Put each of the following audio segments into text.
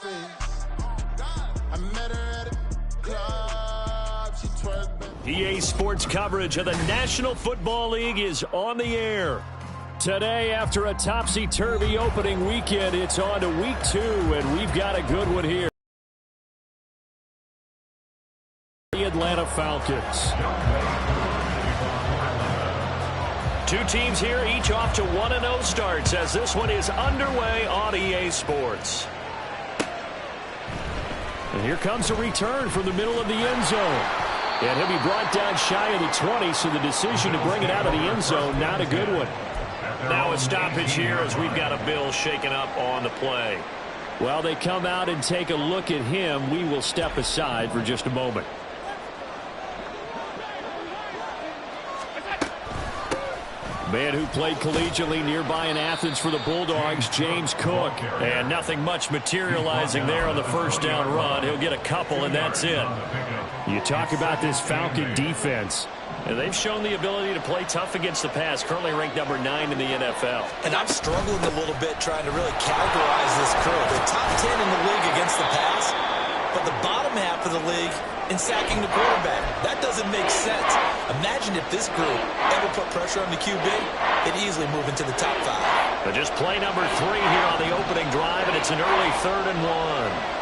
face. I met her at a club. She twerked. EA Sports coverage of the National Football League is on the air. Today, after a topsy-turvy opening weekend, it's on to week 2, and we've got a good one here. The Atlanta Falcons. Two teams here, each off to 1-0 starts as this one is underway on EA Sports. And here comes a return from the middle of the end zone. And he'll be brought down shy of the 20, so the decision to bring it out of the end zone, not a good one. Now a stoppage here as we've got a Bill shaken up on the play. While they come out and take a look at him, we will step aside for just a moment. Man who played collegiately nearby in Athens for the Bulldogs, James Cook. And nothing much materializing there on the first down run. He'll get a couple, and that's it. You talk about this Falcon defense. And they've shown the ability to play tough against the pass, currently ranked number 9 in the NFL. And I'm struggling a little bit trying to really categorize this crew. They're top 10 in the league against the pass, but the bottom half of the league in sacking the quarterback. That doesn't make sense. Imagine if this group ever put pressure on the QB, they'd easily move into the top 5. But just play number 3 here on the opening drive, and it's an early 3rd and 1.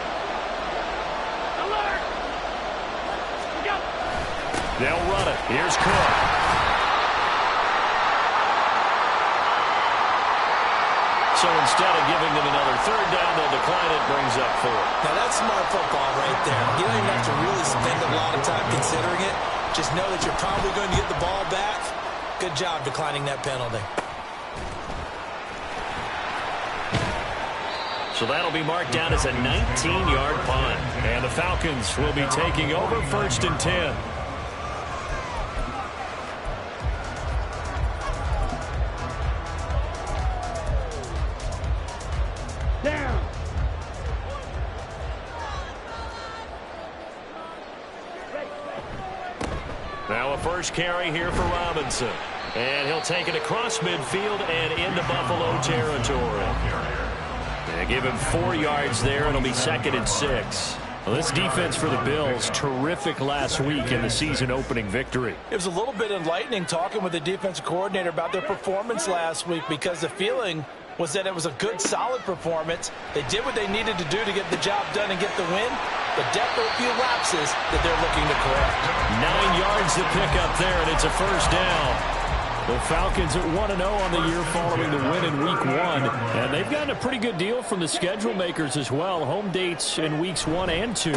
They'll run it. Here's Cook. So instead of giving them another 3rd down, they'll decline it, brings up 4. Now that's smart football right there. You don't even have to really spend a lot of time considering it. Just know that you're probably going to get the ball back. Good job declining that penalty. So that'll be marked down as a 19-yard punt. And the Falcons will be taking over 1st and 10. Now a first carry here for Robinson. And he'll take it across midfield and into Buffalo territory. And give him 4 yards there. It'll be 2nd and 6. Well, this defense for the Bills, terrific last week in the season-opening victory. It was a little bit enlightening talking with the defensive coordinator about their performance last week because the feeling was that it was a good, solid performance. They did what they needed to do to get the job done and get the win, but definitely a few lapses that they're looking to correct. 9 yards to pick up there, and it's a 1st down. The Falcons at 1-0 on the year following the win in Week 1. And they've gotten a pretty good deal from the schedule makers as well. Home dates in Weeks 1 and 2.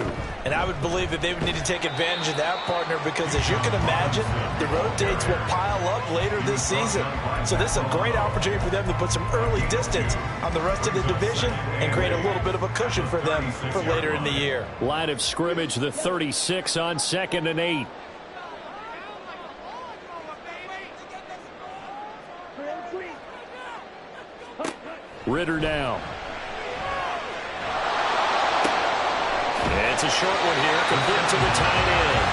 And I would believe that they would need to take advantage of that, partner, because as you can imagine, the road dates will pile up later this season. So this is a great opportunity for them to put some early distance on the rest of the division and create a little bit of a cushion for them for later in the year. Line of scrimmage, the 36 on 2nd and 8. Ritter now. And it's a short one here, complete to the tight end.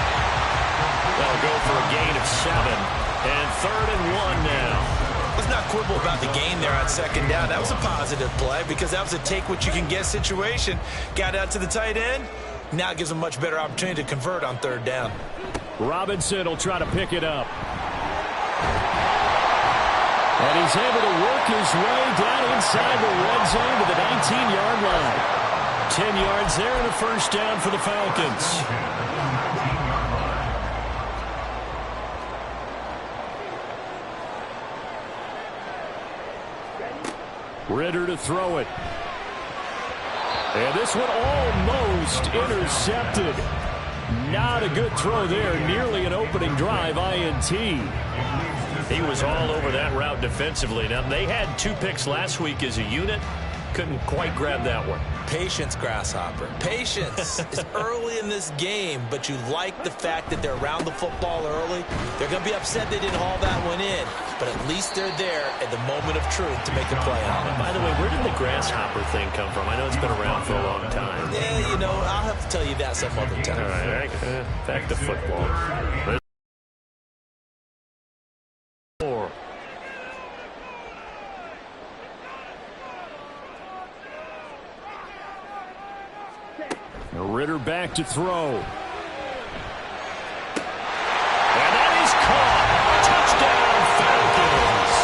That'll go for a gain of 7. And 3rd and 1 now. Let's not quibble about the gain there on 2nd down. That was a positive play because that was a take-what-you-can-get situation. Got out to the tight end. Now it gives them a much better opportunity to convert on 3rd down. Robinson will try to pick it up. And he's able to work his way down inside the red zone to the 19-yard line. 10 yards there and a 1st down for the Falcons. Ritter to throw it. And this one almost intercepted. Not a good throw there. Nearly an opening drive INT. He was all over that route defensively. Now, they had 2 picks last week as a unit. Couldn't quite grab that one. Patience, Grasshopper. Patience is early in this game, but you like the fact that they're around the football early. They're going to be upset they didn't haul that one in, but at least they're there at the moment of truth to make a play on it. By the way, where did the Grasshopper thing come from? I know it's been around for a long time. Yeah, you know, I'll have to tell you that some other time. All right, back to football. back to throw. And that is caught. Touchdown, Falcons.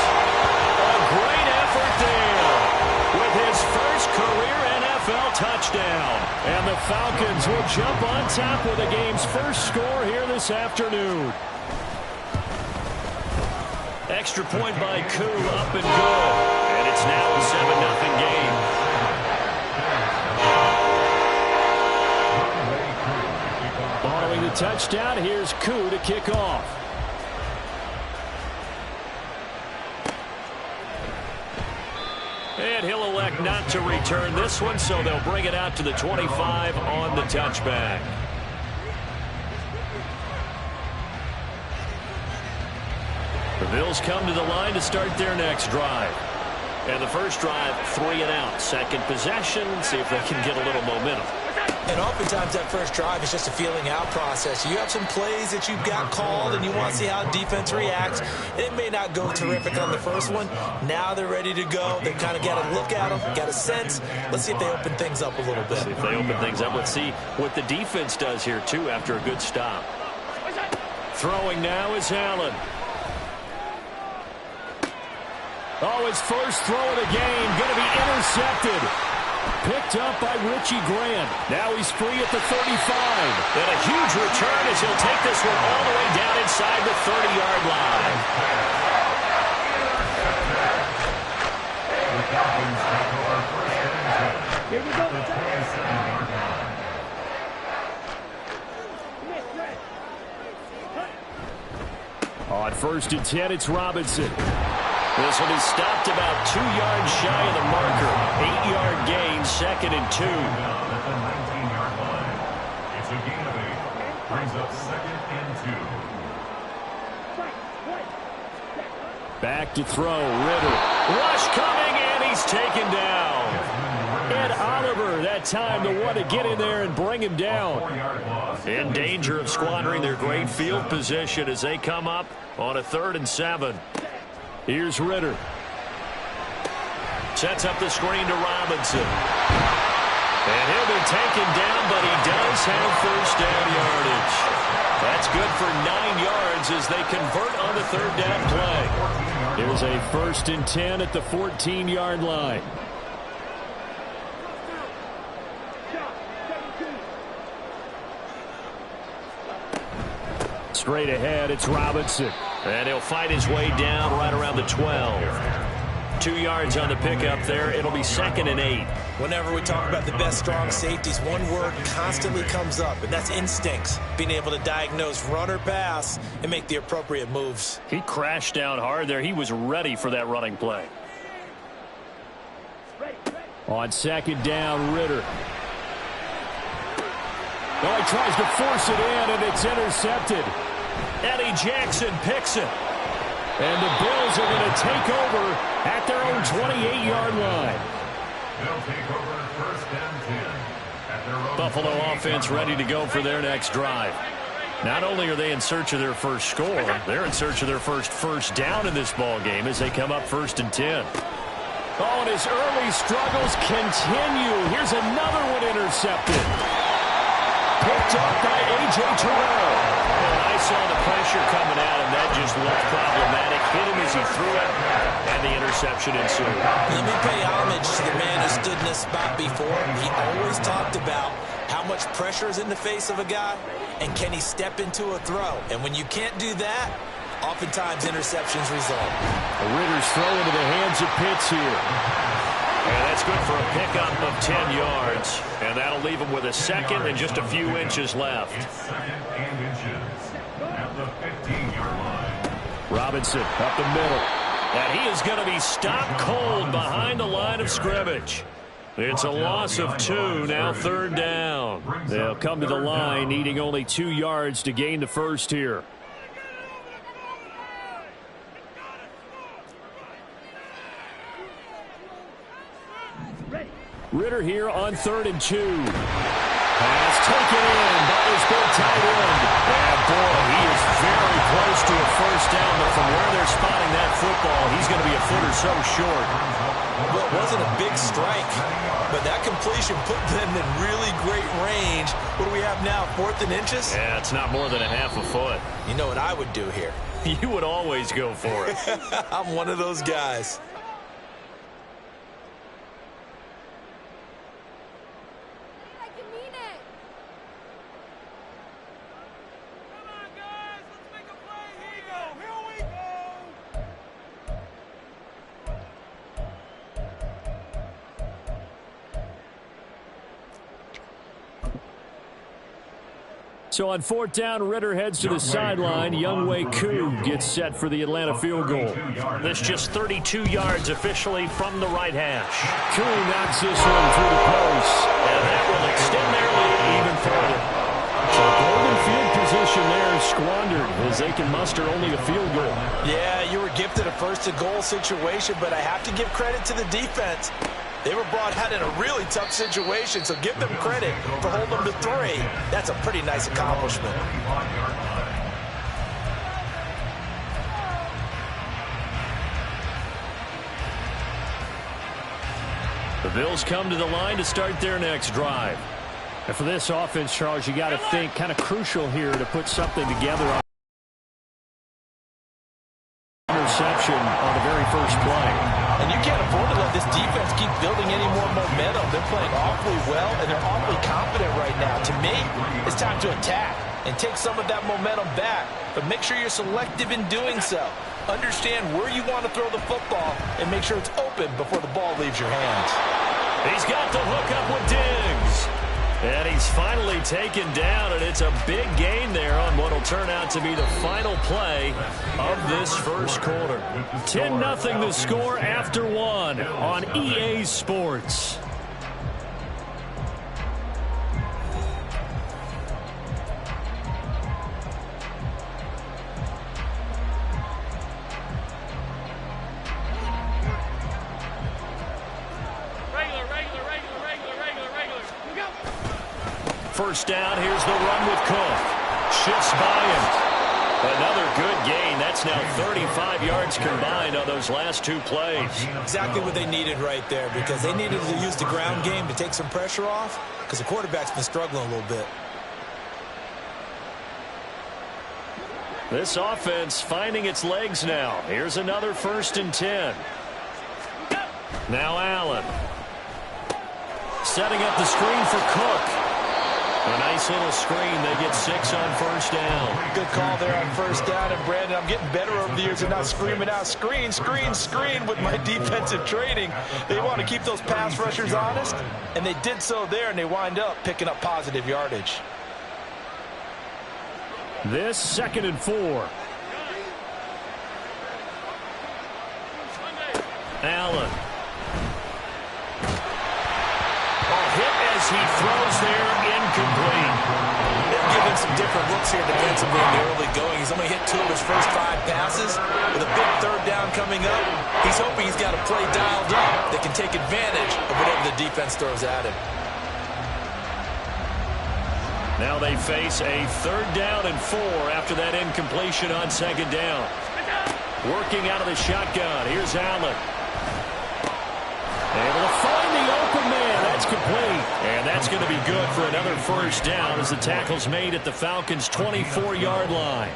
A great effort there with his first career NFL touchdown. And the Falcons will jump on top with the game's first score here this afternoon. Extra point by Koo, up and good. And it's now a 7-0 game. Following the touchdown, here's Koo to kick off. And he'll elect not to return this one, so they'll bring it out to the 25 on the touchback. The Bills come to the line to start their next drive. And the first drive, 3 and out. Second possession, see if they can get a little momentum. And oftentimes that first drive is just a feeling out process. You have some plays that you've got called and you want to see how defense reacts. It may not go terrific on the first one. Now they're ready to go. They've kind of got to look at them, got a sense. Let's see if they open things up a little bit. See if they open things up. Let's see what the defense does here, too, after a good stop. Throwing now is Allen. Oh, his first throw of the game, going to be intercepted. Picked up by Richie Grant. Now he's free at the 35. And a huge return as he'll take this one all the way down inside the 30-yard line. Here we go. On 1st and 10, it's Robinson. This will be stopped about 2 yards shy of the marker. 8-yard gain, 2nd and 2. At the 19-yard line. It's a gain of 8. Brings up 2nd and 2. Back to throw, Ritter. Rush coming, and he's taken down. Ed Oliver, that time the one to get in there and bring him down. In danger of squandering their great field position as they come up on a 3rd and 7. Here's Ritter. Sets up the screen to Robinson. And he'll be taken down, but he does have first down yardage. That's good for 9 yards as they convert on the 3rd down play. Here's a 1st and 10 at the 14-yard line. Straight ahead, it's Robinson. And he'll fight his way down right around the 12. 2 yards on the pickup there. It'll be 2nd and 8. Whenever we talk about the best strong safeties, one word constantly comes up, and that's instincts. Being able to diagnose run or pass and make the appropriate moves. He crashed down hard there. He was ready for that running play. On 2nd down, Ritter. Oh, he tries to force it in, and it's intercepted. Eddie Jackson picks it. And the Bills are going to take over at their own 28-yard line. They'll take over 1st and 10 at their own. Buffalo offense ready to go for their next drive. Not only are they in search of their first score, they're in search of their first down in this ball game as they come up 1st and 10. Oh, and his early struggles continue. Here's another one intercepted. Picked up by A.J. Terrell. And I saw the pressure coming at him. That just looked problematic. Hit him as he threw it, and the interception ensued. Let me pay homage to the man who stood in this spot before. He always talked about how much pressure is in the face of a guy, and can he step into a throw. And when you can't do that, oftentimes interceptions result. Ritter's throw into the hands of Pitts here. And that's good for a pickup of 10 yards. And that'll leave him with a 2nd and just a few inches left. It's 2nd and inches at the 15-yard line. Robinson up the middle. And he is going to be stopped cold behind the line of scrimmage. It's a loss of 2, now 3rd down. They'll come to the line needing only 2 yards to gain the first here. Ritter here on 3rd and 2. Pass taken in by his big tight end. And boy, he is very close to a first down, but from where they're spotting that football, he's going to be a foot or so short. Well, it wasn't a big strike, but that completion put them in really great range. What do we have now, 4th and inches? Yeah, it's not more than a half a foot. You know what I would do here? You would always go for it. I'm one of those guys. So on 4th down, Ritter heads to the sideline. Younghoe Koo gets set for the Atlanta field goal. This just 32 yards officially from the right hash. Koo knocks this one through the post. And that will extend their lead even further. So golden field position there is squandered as they can muster only a field goal. Yeah, you were gifted a first-and-goal situation, but I have to give credit to the defense. They were brought out in a really tough situation, so give them credit for holding them to 3. That's a pretty nice accomplishment. The Bills come to the line to start their next drive. And for this offense, Charles, you got to think kind of crucial here to put something together on interception on the very first play. And you can't afford to let this defense keep building any more momentum. They're playing awfully well, and they're awfully confident right now. To me, it's time to attack and take some of that momentum back. But make sure you're selective in doing so. Understand where you want to throw the football and make sure it's open before the ball leaves your hands. He's got the hook up with Diggs. And he's finally taken down, and it's a big gain there on what will turn out to be the final play of this first quarter. 10-0 the score after 1 on EA Sports. First down, here's the run with Cook. Shifts by him. Another good gain. That's now 35 yards combined on those last 2 plays. Exactly what they needed right there, because they needed to use the ground game to take some pressure off, because the quarterback's been struggling a little bit. This offense finding its legs now. Here's another 1st and 10. Now Allen. Setting up the screen for Cook. A nice little screen. They get 6 on first down. Good call there on first down. And, Brandon, I'm getting better over the years and not screaming out, screen, screen, screen with my defensive training. They want to keep those pass rushers honest, and they did so there, and they wind up picking up positive yardage. This 2nd and 4. Allen. Hit as he throws there, incomplete. They'll give him some different looks here defensively in the early going. He's only hit 2 of his first 5 passes. With a big 3rd down coming up, he's hoping he's got a play dialed up that can take advantage of whatever the defense throws at him. Now they face a 3rd down and 4 after that incompletion on 2nd down. Working out of the shotgun. Here's Allen. Able to find the open man. That's complete. And that's going to be good for another first down as the tackle's made at the Falcons' 24-yard line.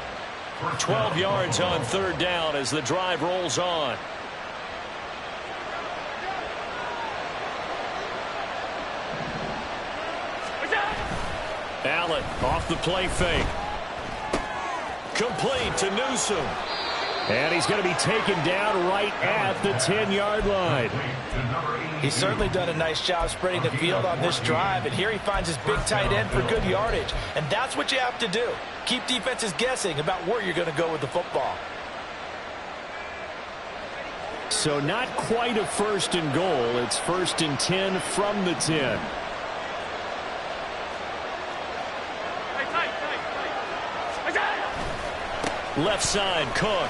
12 yards on 3rd down as the drive rolls on. Allen off the play fake. Complete to Newsom. And he's going to be taken down right at the 10-yard line. He's certainly done a nice job spreading the field on this drive, and here he finds his big tight end for good yardage. And that's what you have to do. Keep defenses guessing about where you're going to go with the football. So not quite a 1st and goal. It's 1st and 10 from the 10. Left side, Cook.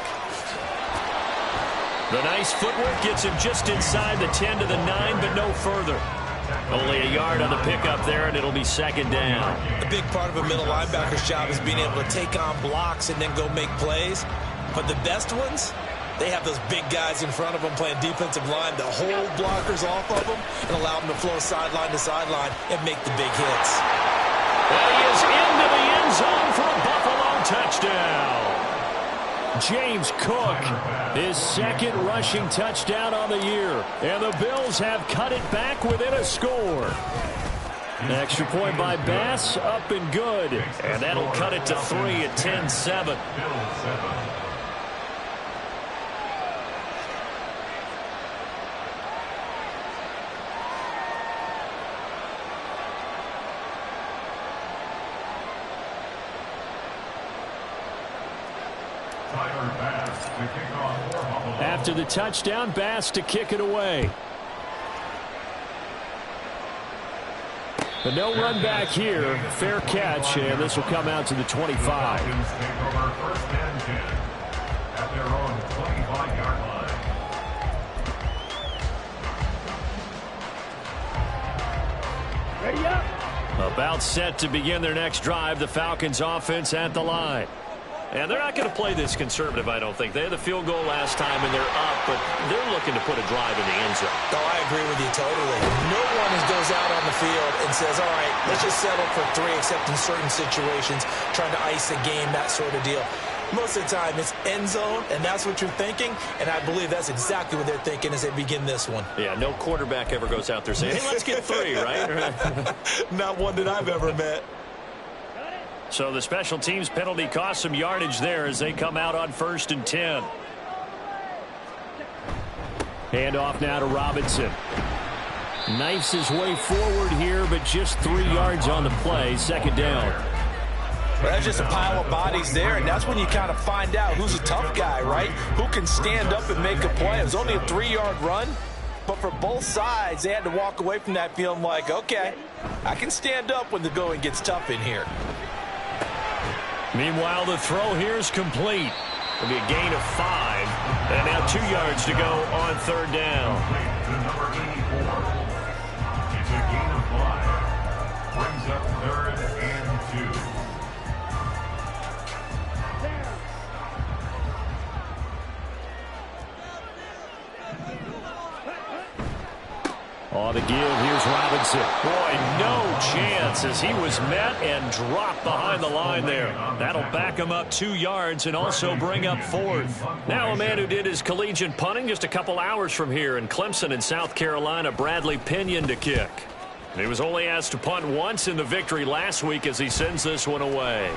The nice footwork gets him just inside the 10 to the 9, but no further. Only a yard on the pickup there, and it'll be 2nd down. A big part of a middle linebacker's job is being able to take on blocks and then go make plays. But the best ones, They have those big guys in front of them playing defensive line to hold blockers off of them and allow them to flow sideline to sideline and make the big hits. And he is into the end zone for a Buffalo touchdown. James Cook, his second rushing touchdown on the year. And the Bills have cut it back within a score. An extra point by Bass, up and good. And that'll cut it to 3 at 10-7. After the touchdown, Bass to kick it away. But no run back here. Fair catch, and this will come out to the 25. Falcons take over first and 10 at their own 25-yard line. Ready up. About set to begin their next drive. The Falcons offense at the line. And they're not going to play this conservative, I don't think. They had the field goal last time, and they're up, but they're looking to put a drive in the end zone. Oh, I agree with you totally. No one goes out on the field and says, all right, let's just settle for 3, except in certain situations, trying to ice a game, that sort of deal. Most of the time, it's end zone, and that's what you're thinking, and I believe that's exactly what they're thinking as they begin this one. Yeah, no quarterback ever goes out there saying, hey, let's get 3, right? Not one that I've ever met. So the special teams penalty cost some yardage there as they come out on 1st and 10. Handoff now to Robinson. Knifes his way forward here, but just 3 yards on the play. Second down. Well, that's just a pile of bodies there, and that's when you kind of find out who's a tough guy, right? Who can stand up and make a play. It was only a 3-yard run, but for both sides, they had to walk away from that feeling like, okay, I can stand up when the going gets tough in here. Meanwhile, the throw here is complete. It'll be a gain of 5. And now 2 yards to go on 3rd down. To number 84. It's a gain of 5. Brings up 3rd and 2. On the give, here's Robinson. Boy, no chance as he was met and dropped behind the line there. That'll back him up 2 yards and also bring up 4th. Now a man who did his collegiate punting just a couple hours from here in Clemson in South Carolina, Bradley Pinion to kick. He was only asked to punt once in the victory last week as he sends this one away.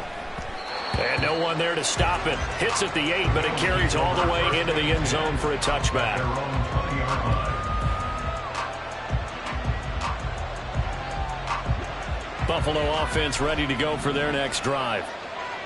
And no one there to stop it. Hits at the 8, but it carries all the way into the end zone for a touchback. Buffalo offense ready to go for their next drive.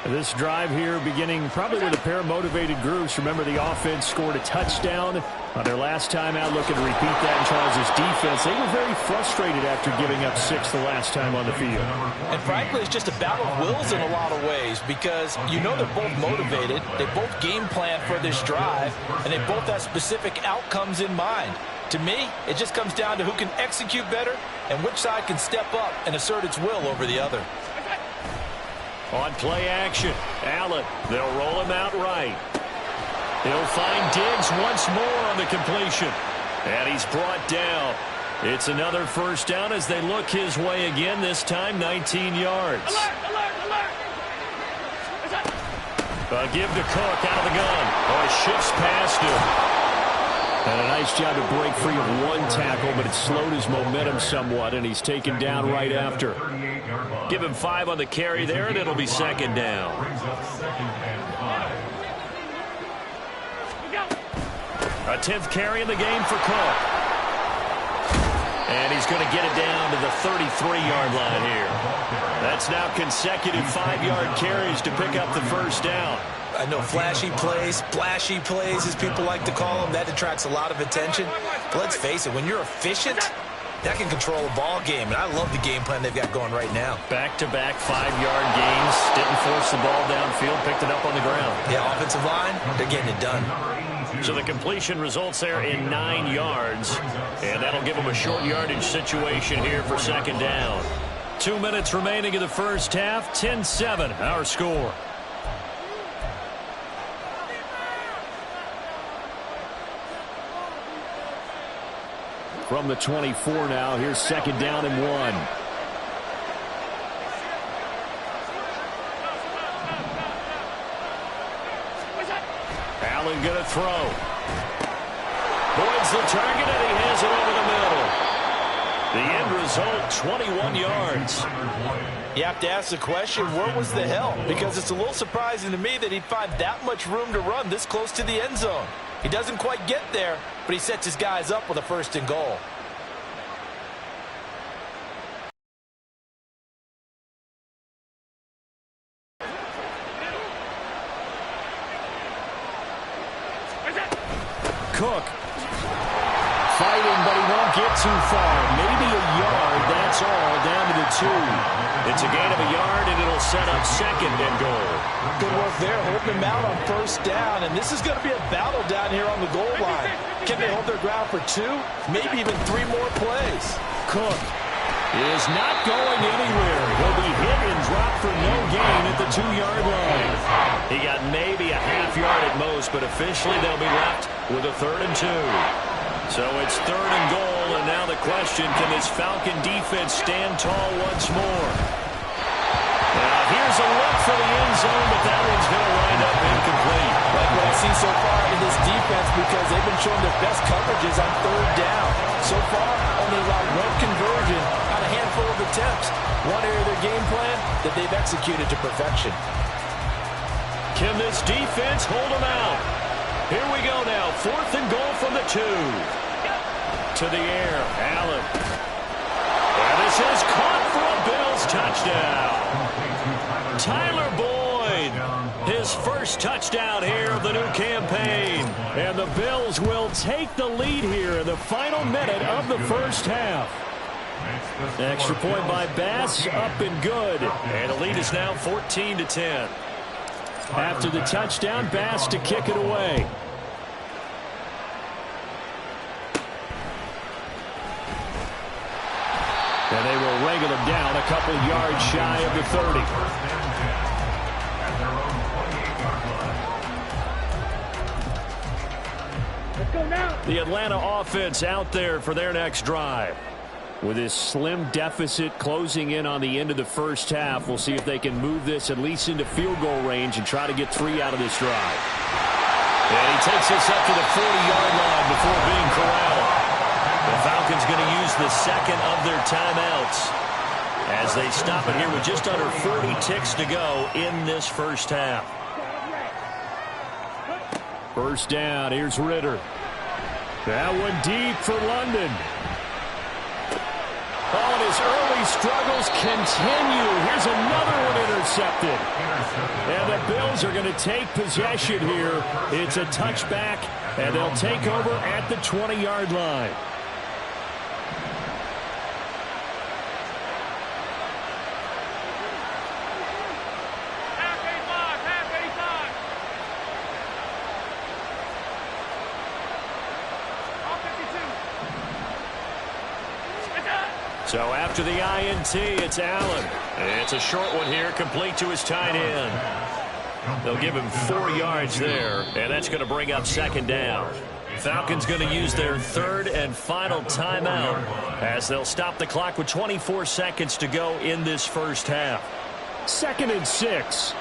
This drive here beginning probably with a pair of motivated groups. Remember, the offense scored a touchdown on their last time out. Looking to repeat that in Charles' defense. They were very frustrated after giving up 6 the last time on the field. And frankly, it's just a battle of wills in a lot of ways because you know they're both motivated. They both game plan for this drive, and they both have specific outcomes in mind. To me, it just comes down to who can execute better and which side can step up and assert its will over the other. On play action, Allen, they'll roll him out right. He'll find Diggs once more on the completion. And he's brought down. It's another first down as they look his way again, this time 19 yards. A give to Cook out of the gun. Oh, shifts past him. And a nice job to break free of one tackle, but it slowed his momentum somewhat, and he's taken down right after. Give him 5 on the carry there, and it'll be second down. A 10th carry in the game for Cook. And he's going to get it down to the 33-yard line here. That's now consecutive 5-yard carries to pick up the first down. I know flashy plays, splashy plays, as people like to call them, that attracts a lot of attention. But let's face it, when you're efficient, that can control a ball game. And I love the game plan they've got going right now. Back-to-back 5-yard gains. Didn't force the ball downfield, picked it up on the ground. Yeah, offensive line, they're getting it done. So the completion results there in 9 yards. And that'll give them a short yardage situation here for second down. 2 minutes remaining in the first half. 10-7, our score. from the 24 now. Here's second down and 1. Allen going to throw. Boyd's the target, and he has it over the middle. The end result, 21 yards. You have to ask the question, where was the help? Because it's a little surprising to me that he'd find that much room to run this close to the end zone. He doesn't quite get there, but he sets his guys up with a 1st and goal. Cook fighting, but he won't get too far. Maybe a yard, that's all, down to the 2. It's a gain of a yard, and it'll set up second and goal. Good work there, holding him out on 1st down, and this is going to be a battle down here on the goal line. Can they hold their ground for 2, maybe even 3 more plays? Cook is not going anywhere. He'll be hit and dropped for no gain at the 2-yard line. He got maybe a half yard at most, but officially they'll be left with a 3rd and 2. So it's 3rd and goal, and now the question, can this Falcon defense stand tall once more? Now here's a look for the end zone, but that one's going to wind up incomplete. Like what I've seen so far in this defense, because they've been showing their best coverages on 3rd down. So far, only allowed 1 conversion on a handful of attempts. One area of their game plan that they've executed to perfection. Can this defense hold them out? Here we go now. 4th and goal from the 2. To the air. Allen. And this is caught for a Bills touchdown. Tyler Boyd. His first touchdown here of the new campaign. And the Bills will take the lead here in the final minute of the 1st half. Extra point by Bass. Up and good. And the lead is now 14-10. After the touchdown, Bass to kick it away. And they will wrangle him down a couple yards shy of the 30. Let's go now. The Atlanta offense out there for their next drive. With this slim deficit closing in on the end of the 1st half, we'll see if they can move this at least into field goal range and try to get 3 out of this drive. And he takes this up to the 40-yard line before being corralled. The Falcons going to use the 2nd of their timeouts as they stop it here with just under 40 ticks to go in this 1st half. 1st down, here's Ritter. That one deep for London. Oh, and his early struggles continue. Here's another one intercepted. And the Bills are going to take possession here. It's a touchback, and they'll take over at the 20-yard line. So after the INT, it's Allen. And it's a short one here, complete to his tight end. They'll give him 4 yards there, and that's going to bring up 2nd down. Falcons going to use their 3rd and final timeout as they'll stop the clock with 24 seconds to go in this 1st half. 2nd and 6.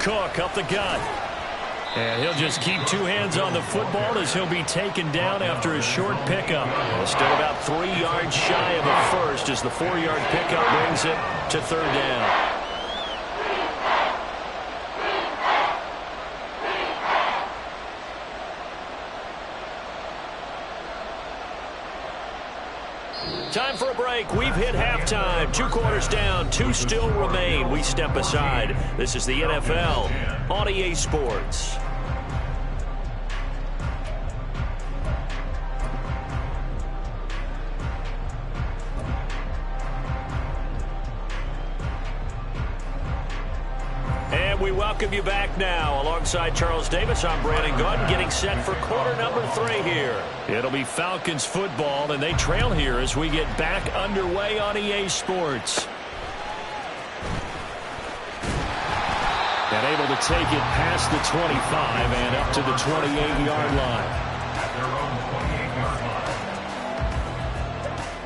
Cook up the gut. And he'll just keep 2 hands on the football as he'll be taken down after a short pickup. Still about 3 yards shy of a 1st as the 4-yard pickup brings it to 3rd down. Time for a break. We've hit halftime. 2 quarters down. 2 still remain. We step aside. This is the NFL on EA Sports. And we welcome you back now. Alongside Charles Davis, I'm Brandon Gunn, getting set for quarter number 3 here. It'll be Falcons football, and they trail here as we get back underway on EA Sports. And able to take it past the 25 and up to the 28-yard line. At their own 28-yard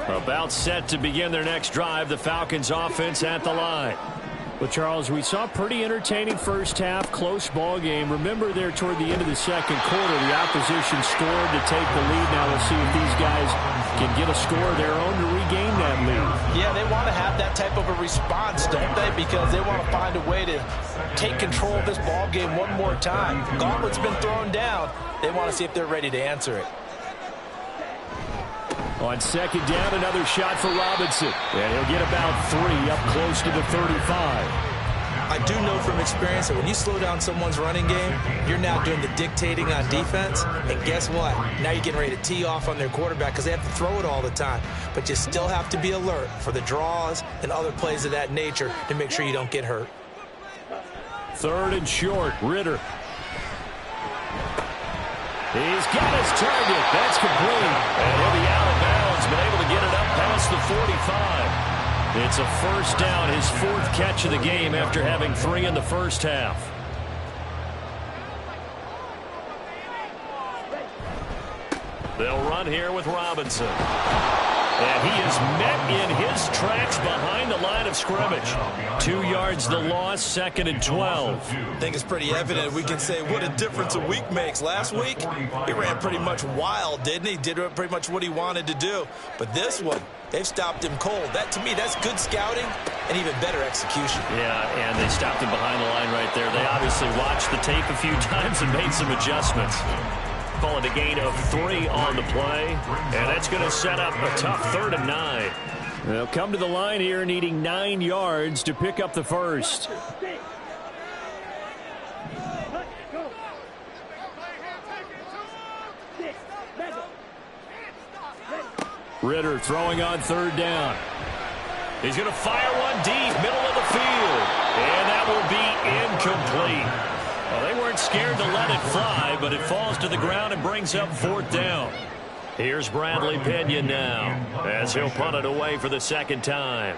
line. About set to begin their next drive, the Falcons offense at the line. Well, Charles, we saw a pretty entertaining first half, close ball game. Remember there toward the end of the second quarter, the opposition scored to take the lead. Now we'll see if these guys can get a score of their own to regain that lead. Yeah, they want to have that type of a response, don't they? Because they want to find a way to take control of this ball game one more time. Gauntlet's been thrown down. They want to see if they're ready to answer it. On second down, another shot for Robinson. And he'll get about 3 up close to the 35. I do know from experience that when you slow down someone's running game, you're now doing the dictating on defense. And guess what? Now you're getting ready to tee off on their quarterback because they have to throw it all the time. But you still have to be alert for the draws and other plays of that nature to make sure you don't get hurt. 3rd and short, Ritter. He's got his target. That's complete. And he'll be out of bounds, but able to get it up past the 45. It's a first down, his 4th catch of the game after having 3 in the first half. They'll run here with Robinson. And he is met in his tracks behind the line of scrimmage. 2 yards the loss, 2nd and 12. I think it's pretty evident. We can say what a difference a week makes. Last week, he ran pretty much wild, didn't he? Did pretty much what he wanted to do. But this one, they've stopped him cold. That, to me, that's good scouting and even better execution. Yeah, and they stopped him behind the line right there. They obviously watched the tape a few times and made some adjustments. Call it a gain of 3 on the play, and that's going to set up a tough 3rd and 9. They'll come to the line here needing 9 yards to pick up the first. Ritter throwing on 3rd down. He's going to fire one deep, middle of the field, and that will be incomplete. Well, they weren't scared to let it fly, but it falls to the ground and brings up 4th down. Here's Bradley Pinion now as he'll punt it away for the 2nd time.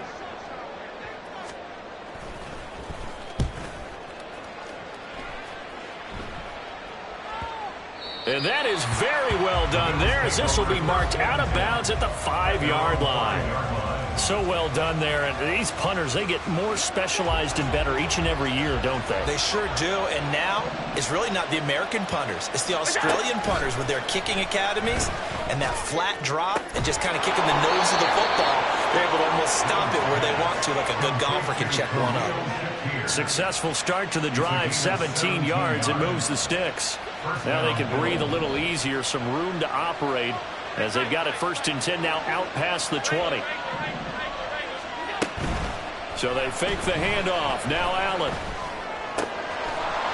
And that is very well done there, as this will be marked out of bounds at the 5-yard line. So well done there. And these punters, they get more specialized and better each and every year, don't they? They sure do. And now it's really not the American punters. It's the Australian punters with their kicking academies and that flat drop and just kind of kicking the nose of the football. They're able to almost stop it where they want to, like a good golfer can check one up. Successful start to the drive, 17 yards, and moves the sticks. Now they can breathe a little easier, some room to operate as they've got it 1st and 10 now out past the 20. So they fake the handoff. Now Allen.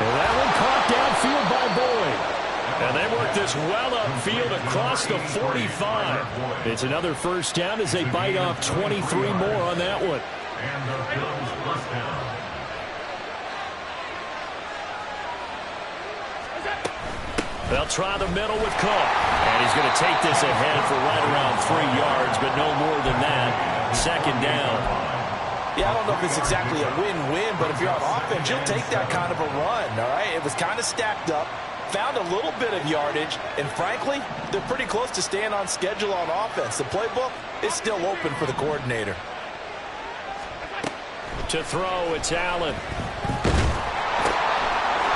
And that one caught downfield by Boyd. And they work this well upfield across the 45. It's another first down as they bite off 23 more on that one. And the Bills first down. They'll try the middle with Cook. And he's going to take this ahead for right around 3 yards, but no more than that. 2nd down. Yeah, I don't know if it's exactly a win-win, but if you're on offense, you'll take that kind of a run, all right? It was kind of stacked up, found a little bit of yardage, and frankly, they're pretty close to staying on schedule on offense. The playbook is still open for the coordinator. To throw, it's Allen.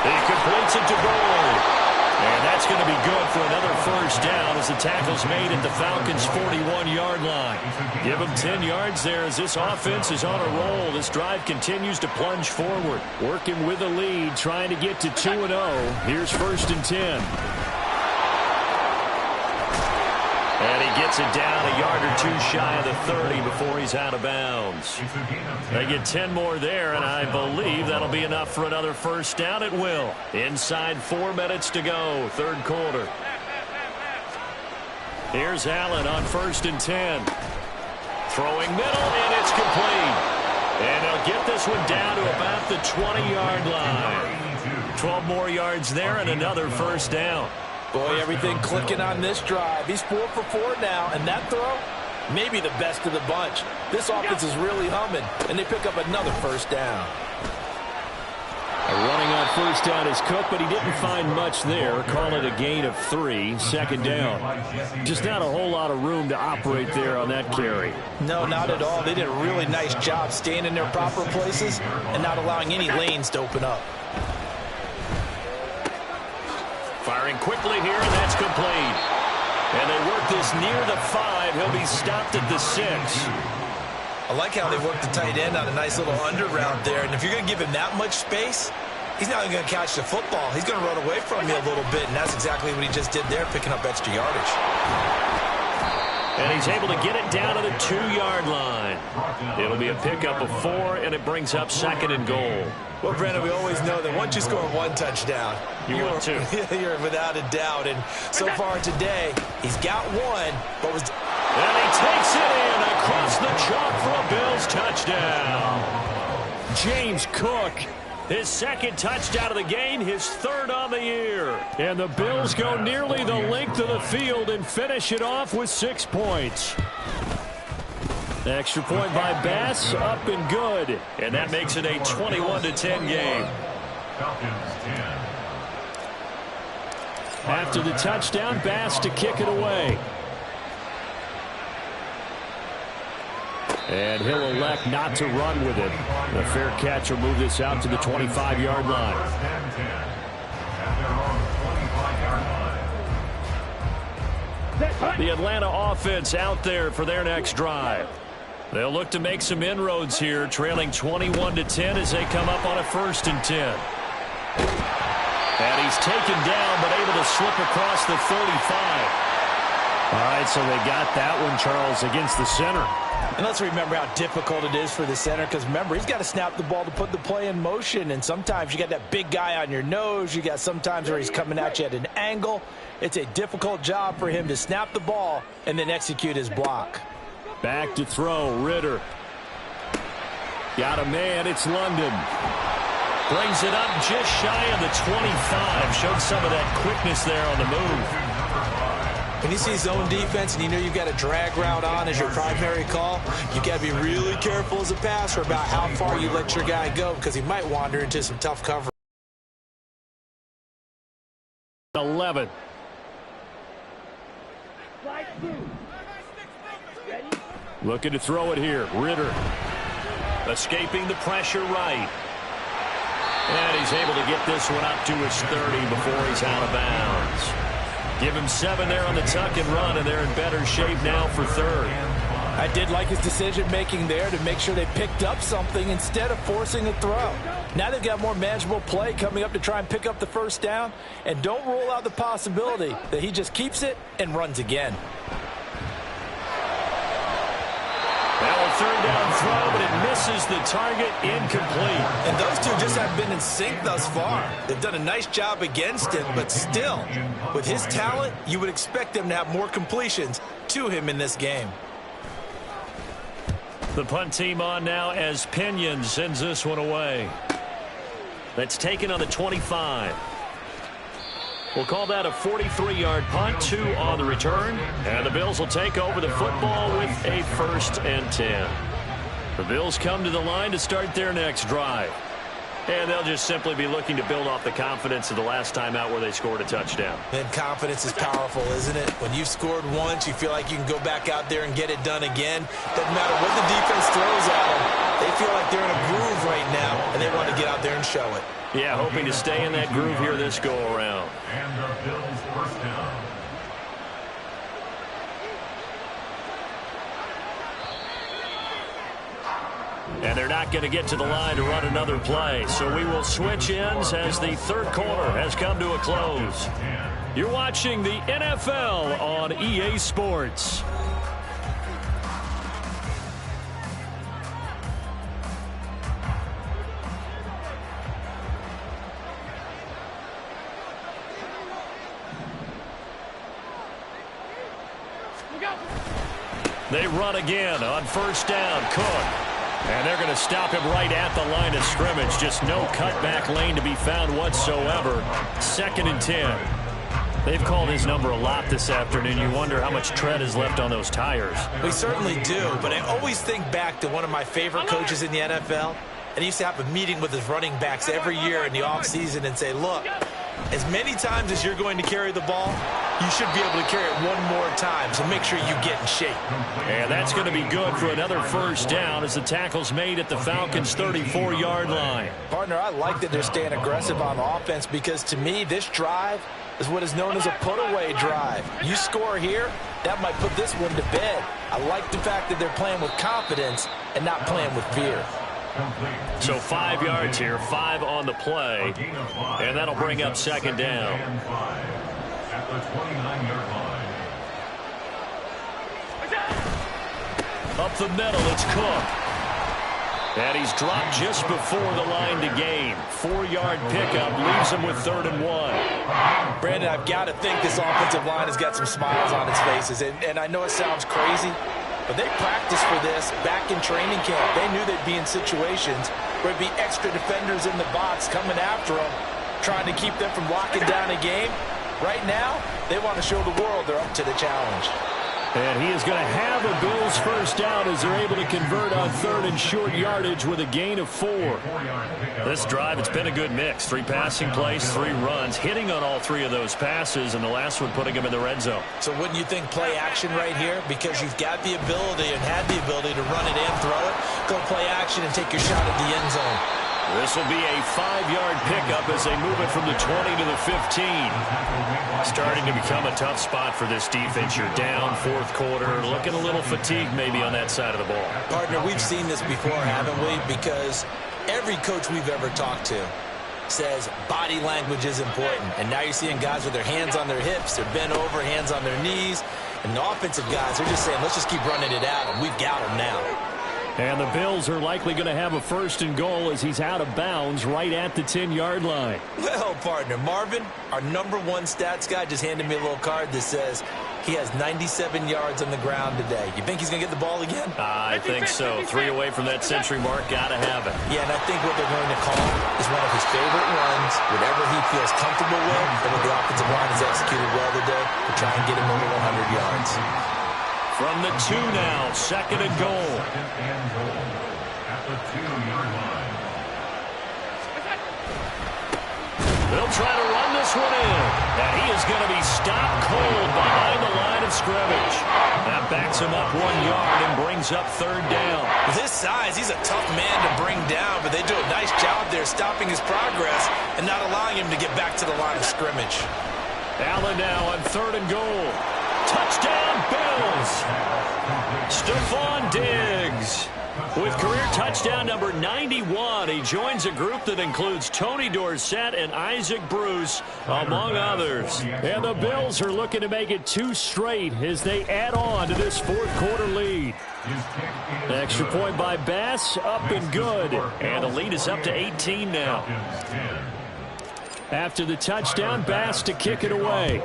He completes it to Boyd. And that's going to be good for another first down as the tackle's made at the Falcons' 41-yard line. Give them 10 yards there as this offense is on a roll. This drive continues to plunge forward. Working with a lead, trying to get to 2-0. Here's 1st and 10. And he gets it down a yard or 2 shy of the 30 before he's out of bounds. They get 10 more there, and I believe that'll be enough for another first down. It will. Inside 4 minutes to go, 3rd quarter. Here's Allen on 1st and 10. Throwing middle, and it's complete. And they'll get this one down to about the 20-yard line. 12 more yards there and another first down. Boy, everything clicking on this drive. He's 4 for 4 now, and that throw, maybe the best of the bunch. This offense is really humming, and they pick up another first down. Running on first down is Cook, but he didn't find much there. Call it a gain of 3. Second down. Just not a whole lot of room to operate there on that carry. No, not at all. They did a really nice job staying in their proper places and not allowing any lanes to open up. Firing quickly here, and that's complete. And they work this near the 5. He'll be stopped at the 6. I like how they work the tight end on a nice little under route there. And if you're going to give him that much space, he's not going to catch the football. He's going to run away from you a little bit, and that's exactly what he just did there, picking up extra yardage. And he's able to get it down to the 2-yard line. It'll be a pickup of 4, and it brings up 2nd and goal. Well, Brandon, we always know that once you score 1 touchdown, you're without a doubt. And so far today, he's got 1, but was... And he takes it in across the chalk for a Bills touchdown. James Cook, his 2nd touchdown of the game, his 3rd on the year. And the Bills go nearly the length of the field and finish it off with 6 points. Extra point by Bass, up and good. And that makes it a 21-10 game. Falcons 10. After the touchdown, Bass to kick it away. And he'll elect not to run with it. A fair catch will move this out to the 25-yard line. First and 10. At their own 25-yard line. The Atlanta offense out there for their next drive. They'll look to make some inroads here, trailing 21-10 as they come up on a 1st and 10. And he's taken down, but able to slip across the 35. All right, so they got that one, Charles, against the center. And let's remember how difficult it is for the center, because remember, he's got to snap the ball to put the play in motion, and sometimes you got that big guy on your nose. You got sometimes where he's coming at you at an angle. It's a difficult job for him to snap the ball and then execute his block. Back to throw, Ritter. Got a man, it's London. Brings it up just shy of the 25. Showed some of that quickness there on the move. When you see zone defense and you know you've got a drag route on as your primary call, you got to be really careful as a passer about how far you let your guy go, because he might wander into some tough cover. 11. Looking to throw it here. Ritter. Escaping the pressure right. And he's able to get this one up to his 30 before he's out of bounds. Give him 7 there on the tuck and run, and they're in better shape now for 3rd. I did like his decision-making there to make sure they picked up something instead of forcing a throw. Now they've got more manageable play coming up to try and pick up the 1st down, and don't rule out the possibility that he just keeps it and runs again. Now a 3rd down throw, but it misses the target, incomplete. And those two just have been in sync thus far. They've done a nice job against him, but still, with his talent, you would expect them to have more completions to him in this game. The punt team on now as Pinion sends this one away. That's taken on the 25. We'll call that a 43-yard punt, 2 on the return. And the Bills will take over the football with a 1st and 10. The Bills come to the line to start their next drive. And they'll just simply be looking to build off the confidence of the last time out where they scored a touchdown. And confidence is powerful, isn't it? When you've scored once, you feel like you can go back out there and get it done again. Doesn't matter what the defense throws at them. They feel like they're in a groove right now, and they want to get out there and show it. Yeah, hoping to stay in that groove here this go-around. And the Bills' 1st down. And they're not going to get to the line to run another play. So we will switch ends as the 3rd quarter has come to a close. You're watching the NFL on EA Sports. They run again on 1st down. Cook. And they're going to stop him right at the line of scrimmage. Just no cutback lane to be found whatsoever. 2nd and 10. They've called his number a lot this afternoon. You wonder how much tread is left on those tires. We certainly do, but I always think back to one of my favorite coaches in the NFL, and he used to have a meeting with his running backs every year in the offseason and say, look, as many times as you're going to carry the ball, you should be able to carry it one more time, so make sure you get in shape. And that's going to be good for another first down as the tackle's made at the Falcons' 34-yard line. Partner, I like that they're staying aggressive on offense because, to me, this drive is what is known as a put-away drive. You score here, that might put this one to bed. I like the fact that they're playing with confidence and not playing with fear. So 5 yards here, 5 on the play, and that'll bring up second down. At the 29-yard line. Up the middle, it's Cook. And he's dropped just before the line to gain. 4-yard pickup leaves him with 3rd and 1. Brandon, I've got to think this offensive line has got some smiles on its faces. And I know it sounds crazy, but they practiced for this back in training camp. They knew they'd be in situations where it'd be extra defenders in the box coming after them, trying to keep them from locking down a game. Right now, they want to show the world they're up to the challenge. And he is going to have a Bills first down as they're able to convert on 3rd and short yardage with a gain of 4. This drive, it's been a good mix. 3 passing plays, 3 runs, hitting on all 3 of those passes, and the last one putting him in the red zone. So wouldn't you think play action right here? Because you've got the ability and had the ability to run it and throw it. Go play action and take your shot at the end zone. This will be a 5-yard pickup as they move it from the 20 to the 15. Starting to become a tough spot for this defense. You're down 4th quarter, looking a little fatigued maybe on that side of the ball. Partner, we've seen this before, haven't we? Because every coach we've ever talked to says body language is important. And now you're seeing guys with their hands on their hips, they're bent over, hands on their knees. And the offensive guys, they're just saying, let's just keep running it at them. We've got them now. And the Bills are likely going to have a 1st and goal as he's out of bounds right at the 10-yard line. Well, partner, Marvin, our #1 stats guy, just handed me a little card that says he has 97 yards on the ground today. You think he's going to get the ball again? I think so. 3 away from that century mark. Got to have it. Yeah, and I think what they're going to call is one of his favorite runs, whatever he feels comfortable with, and what the offensive line has executed well today to try and get him over 100 yards. From the 2 now, 2nd and goal. 2nd and goal at the 2-yard line. They'll try to run this one in. And he is going to be stopped cold behind the line of scrimmage. That backs him up 1 yard and brings up 3rd down. With his size, he's a tough man to bring down, but they do a nice job there stopping his progress and not allowing him to get back to the line of scrimmage. Allen now on 3rd and goal. Touchdown, Bills! Stephon Diggs with career touchdown number 91. He joins a group that includes Tony Dorsett and Isaac Bruce, among others. And the Bills are looking to make it 2 straight as they add on to this 4th quarter lead. Extra point by Bass, up and good. And the lead is up to 18 now. After the touchdown, Bass to kick it away.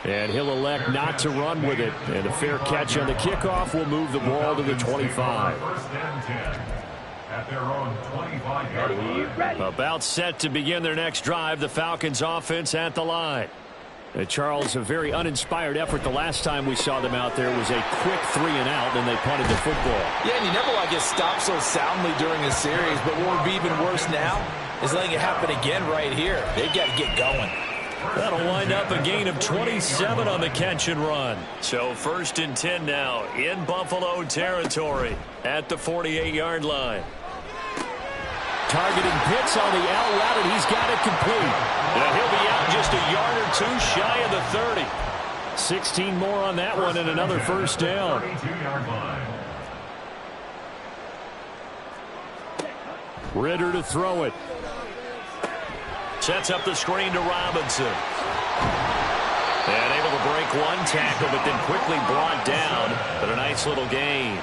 And he'll elect not to run with it. And a fair catch on the kickoff will move the ball to the 25. 1st and 10 at their own 25-yard line. About set to begin their next drive, the Falcons offense at the line. Charles, a very uninspired effort the last time we saw them out there was a quick 3 and out, and they punted the football. Yeah, and you never want to get stopped so soundly during a series, but what would be even worse now is letting it happen again right here. They've got to get going. That'll wind up a gain of 27 on the catch and run. So 1st and 10 now in Buffalo territory at the 48-yard line. Targeting Pitts on the out route, and he's got it complete. And he'll be out just a yard or 2 shy of the 30. 16 more on that one and another first down. 32-yard line. Ritter to throw it. Sets up the screen to Robinson. And able to break 1 tackle, but then quickly brought down. But a nice little gain.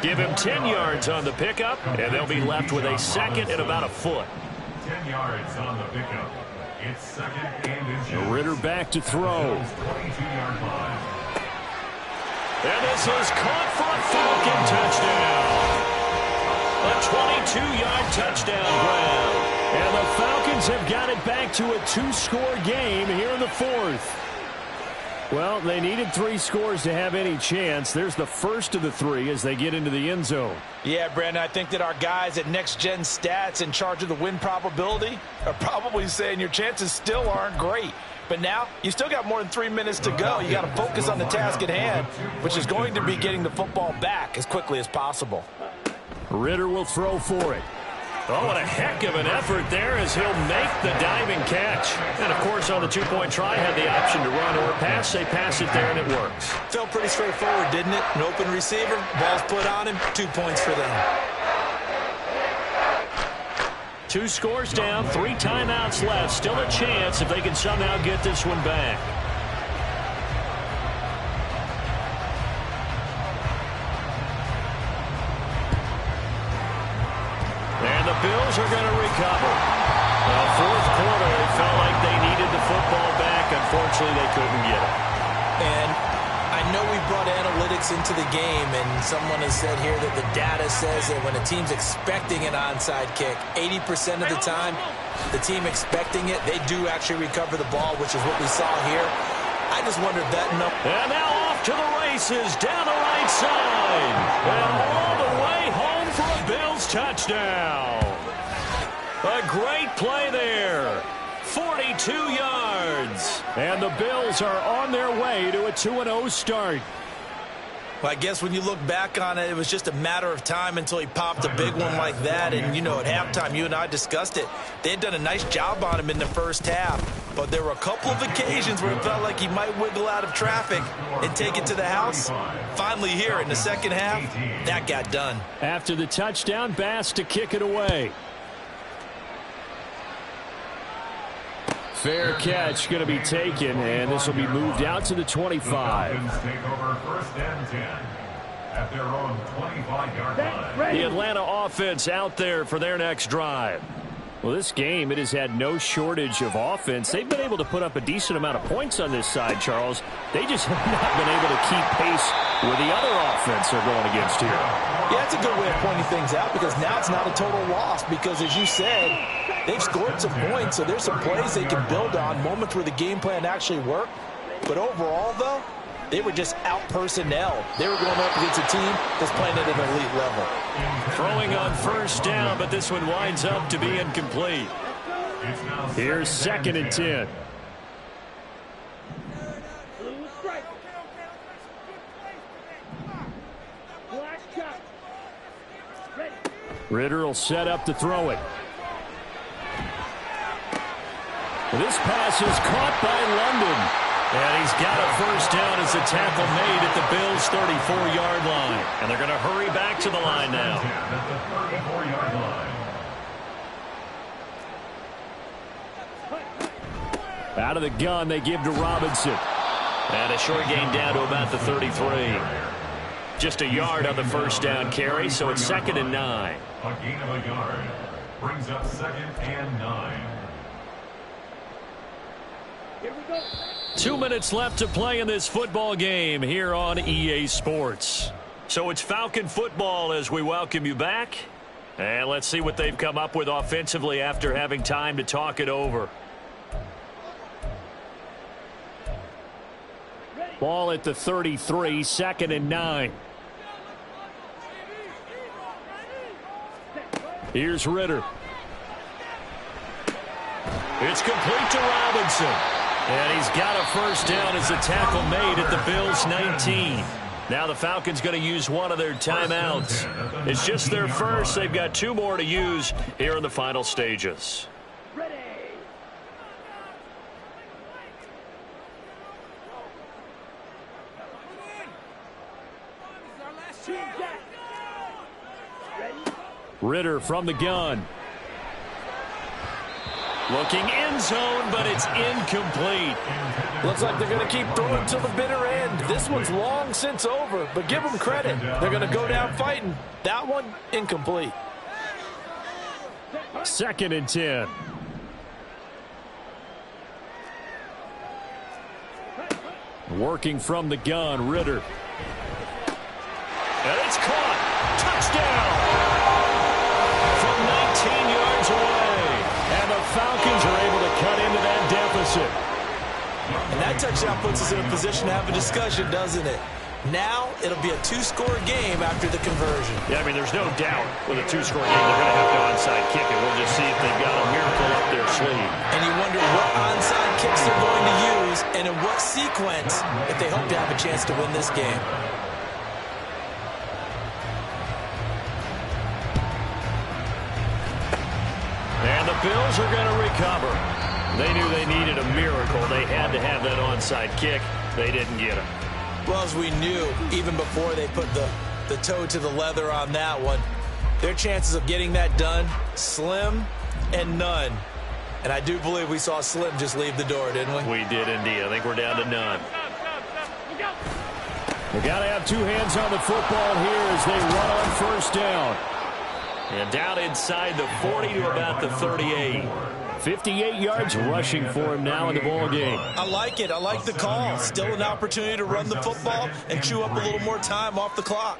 Give him 10 yards on the pickup, and they'll be left with a 2nd and about a foot. 10 yards on the pickup. It's 2nd and inches. Ritter back to throw. 22-yard line. And this is caught for a Falcon touchdown. A 22-yard touchdown grab. And the Falcons have got it back to a 2-score game here in the 4th. Well, they needed 3 scores to have any chance. There's the first of the 3 as they get into the end zone. Yeah, Brandon, I think that our guys at Next Gen Stats in charge of the win probability are probably saying your chances still aren't great. But now, you still got more than 3 minutes to go. You got to focus on the task at hand, which is going to be getting the football back as quickly as possible. Ritter will throw for it. Oh, what a heck of an effort there as he'll make the diving catch. And, of course, on the 2-point try, had the option to run or pass. They pass it there, and it works. Felt pretty straightforward, didn't it? An open receiver, ball's put on him, 2 points for them. 2 scores down, 3 timeouts left. Still a chance if they can somehow get this one back. And the Bills are going to recover. Well, fourth quarter, it felt like they needed the football back. Unfortunately, they couldn't get it. And I know we brought analytics into the game, and someone has said here that the data says that when a team's expecting an onside kick, 80% of the time, the team expecting it, they do actually recover the ball, which is what we saw here. I just wondered that number. And now off to the races, down the right side. And all the way home for a Bills touchdown. A great play there. 42 yards. And the Bills are on their way to a 2-0 start. Well, I guess when you look back on it, it was just a matter of time until he popped a big one like that. And, you know, at halftime, you and I discussed it. They had done a nice job on him in the first half. But there were a couple of occasions where it felt like he might wiggle out of traffic and take it to the house. Finally here in the second half, that got done. After the touchdown, Bass to kick it away. Fair catch going to be taken, and this will be moved out to the 25. The Falcons take over 1st and 10 at their own 25-yard line. The Atlanta offense out there for their next drive. Well, this game, it has had no shortage of offense. They've been able to put up a decent amount of points on this side, Charles. They just have not been able to keep pace with the other offense they're going against here. Yeah, that's a good way of pointing things out because now it's not a total loss because, as you said, they've scored some points, so there's some plays they can build on, moments where the game plan actually worked. But overall, though, they were just out-personnel. They were going up against a team that's playing at an elite level. Throwing on first down, but this one winds up to be incomplete. Here's 2nd and 10. Ritter will set up to throw it. This pass is caught by London. And he's got a first down as the tackle made at the Bills' 34-yard line. And they're going to hurry back to the line now. Out of the gun, they give to Robinson. And a short gain down to about the 33. Just a yard on the first down carry, so it's 2nd and 9. A gain of a yard brings up 2nd and 9. Here we go. 2 minutes left to play in this football game here on EA Sports. So it's Falcon football as we welcome you back. And let's see what they've come up with offensively after having time to talk it over. Ball at the 33, 2nd and 9. Here's Ritter. It's complete to Robinson. And he's got a first down as the tackle made at the Bills' 19. Now the Falcons going to use one of their timeouts. It's just their first. They've got 2 more to use here in the final stages. Ready. Ritter from the gun. Looking end zone, but it's incomplete. Looks like they're going to keep throwing till the bitter end. This one's long since over, but give them credit. They're going to go down fighting. That one, incomplete. 2nd and 10. Working from the gun, Ritter. And it's caught. Touchdown. From 19 yards away. And the Falcons are able to cut into that deficit. And that touchdown puts us in a position to have a discussion, doesn't it? Now it'll be a two-score game after the conversion. Yeah, I mean, there's no doubt with a two-score game they're going to have to onside kick it. We'll just see if they've got a miracle up their sleeve. And you wonder what onside kicks they're going to use and in what sequence if they hope to have a chance to win this game. And the Bills are going to recover. They knew they needed a miracle. They had to have that onside kick. They didn't get it. Well, as we knew, even before they put the toe to the leather on that one, their chances of getting that done, slim and none. And I do believe we saw Slim just leave the door, didn't we? We did indeed. I think we're down to none. They got to have two hands on the football here as they run on first down. And down inside the 40 to about the 38. 58 yards rushing for him now in the ball game. I like it. I like the call. Still an opportunity to run the football and chew up a little more time off the clock.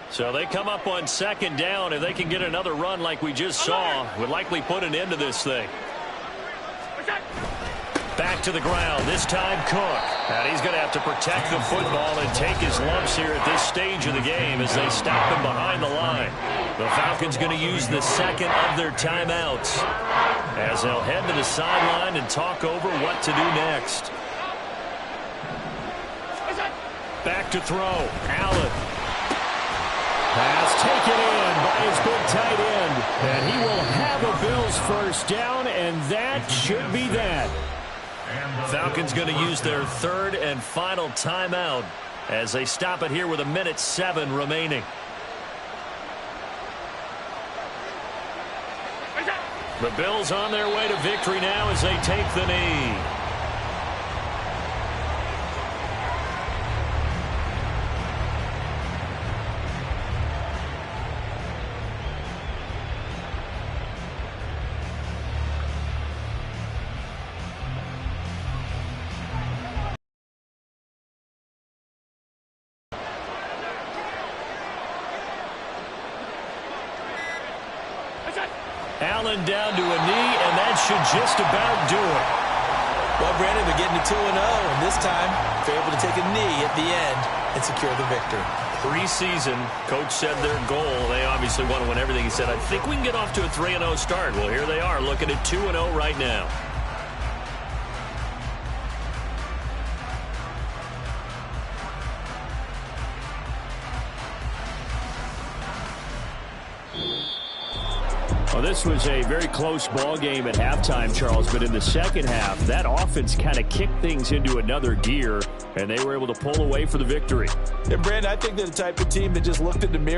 So they come up on second down. If they can get another run like we just saw, would likely put an end to this thing. Back to the ground. This time Cook. And he's going to have to protect the football and take his lumps here at this stage of the game as they stop him behind the line. The Falcons going to use the second of their timeouts as they'll head to the sideline and talk over what to do next. Back to throw. Allen. Pass taken in by his big tight end. And he will have a Bills first down, and that should be that. Falcons going to use their third and final timeout as they stop it here with 1:07 remaining. The Bills on their way to victory now as they take the knee. Allen down to a knee, and that should just about do it. Well, Brandon, they're getting to 2-0, and this time they're able to take a knee at the end and secure the victory. Preseason, coach said their goal, they obviously want to win everything. He said, I think we can get off to a 3-0 start. Well, here they are looking at 2-0 right now. Well, this was a very close ball game at halftime, Charles, but in the second half, that offense kind of kicked things into another gear, and they were able to pull away for the victory. And, Brandon, I think they're the type of team that just looked in the mirror